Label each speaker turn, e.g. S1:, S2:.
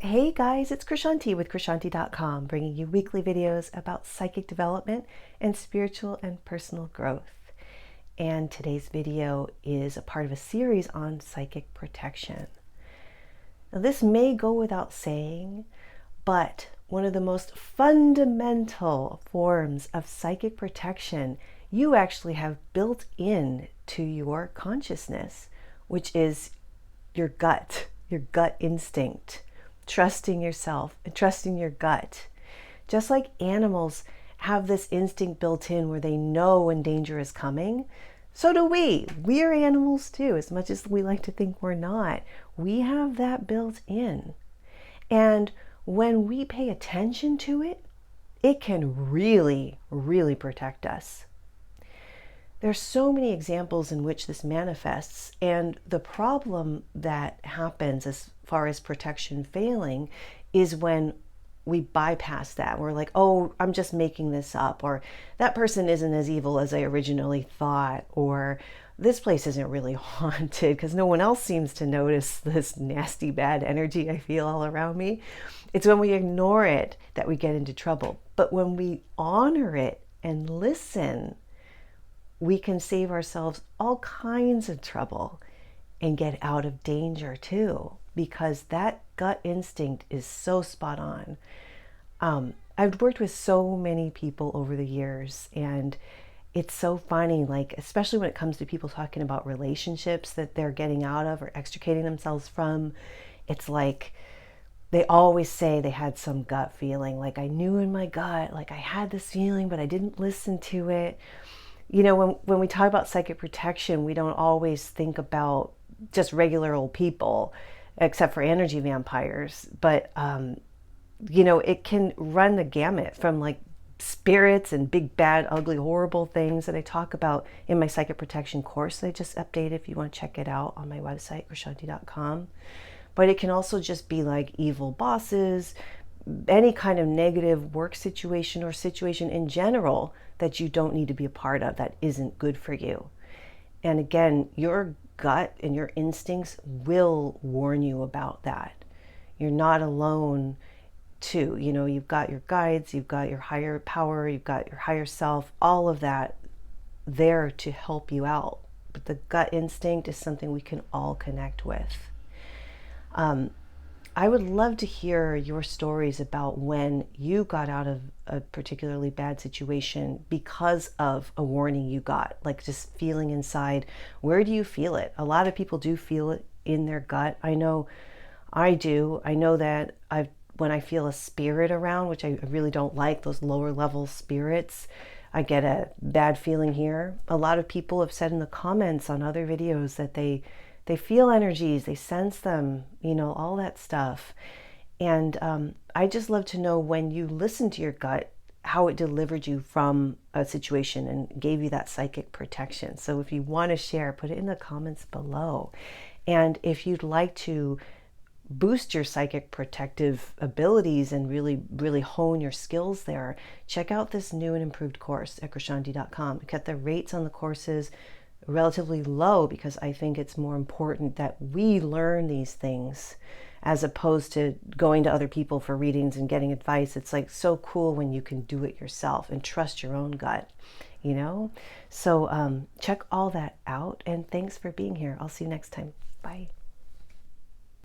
S1: Hey guys, it's Krishanti with Krishanti.com, bringing you weekly videos about psychic development and spiritual and personal growth. And today's video is a part of a series on psychic protection. Now, this may go without saying, but one of the most fundamental forms of psychic protection you actually have built in to your consciousness, which is your gut instinct. Trusting yourself and trusting your gut. Just like animals have this instinct built in where they know when danger is coming, so do we. We're animals too, as much as we like to think we're not. We have that built in. And when we pay attention to it, it can really, really protect us. There's so many examples in which this manifests, and the problem that happens as far as protection failing is when we bypass that. We're like, oh, I'm just making this up, or that person isn't as evil as I originally thought, or this place isn't really haunted because no one else seems to notice this nasty bad energy I feel all around me. It's when we ignore it that we get into trouble. But when we honor it and listen, we can save ourselves all kinds of trouble and get out of danger too, because that gut instinct is so spot on. I've worked with so many people over the years, and it's so funny, like, especially when it comes to people talking about relationships that they're getting out of or extricating themselves from. It's like they always say they had some gut feeling, like I knew in my gut, like I had this feeling, but I didn't listen to it. You know, when we talk about psychic protection, we don't always think about just regular old people, except for energy vampires. But, you know, it can run the gamut from like spirits and big, bad, ugly, horrible things that I talk about in my psychic protection course that I just updated if you want to check it out on my website, krishanti.com. But it can also just be like evil bosses, any kind of negative work situation or situation in general that you don't need to be a part of, that isn't good for you. And again, your gut and your instincts will warn you about that. You're not alone too. You know, you've got your guides, you've got your higher power, you've got your higher self, all of that there to help you out. But the gut instinct is something we can all connect with. I would love to hear your stories about when you got out of a particularly bad situation because of a warning you got, like just feeling inside. Where do you feel it? A lot of people do feel it in their gut. I know I do. I know that when I feel a spirit around, which I really don't like, those lower level spirits, I get a bad feeling here. A lot of people have said in the comments on other videos that they feel energies, they sense them, you know, all that stuff. And I just love to know, when you listen to your gut, how it delivered you from a situation and gave you that psychic protection. So if you want to share, put it in the comments below. And if you'd like to boost your psychic protective abilities and really, really hone your skills there, check out this new and improved course at krishanti.com. Cut the rates on the courses relatively low because I think it's more important that we learn these things as opposed to going to other people for readings and getting advice. It's like so cool when you can do it yourself and trust your own gut, you know? So check all that out, and thanks for being here. I'll see you next time. Bye.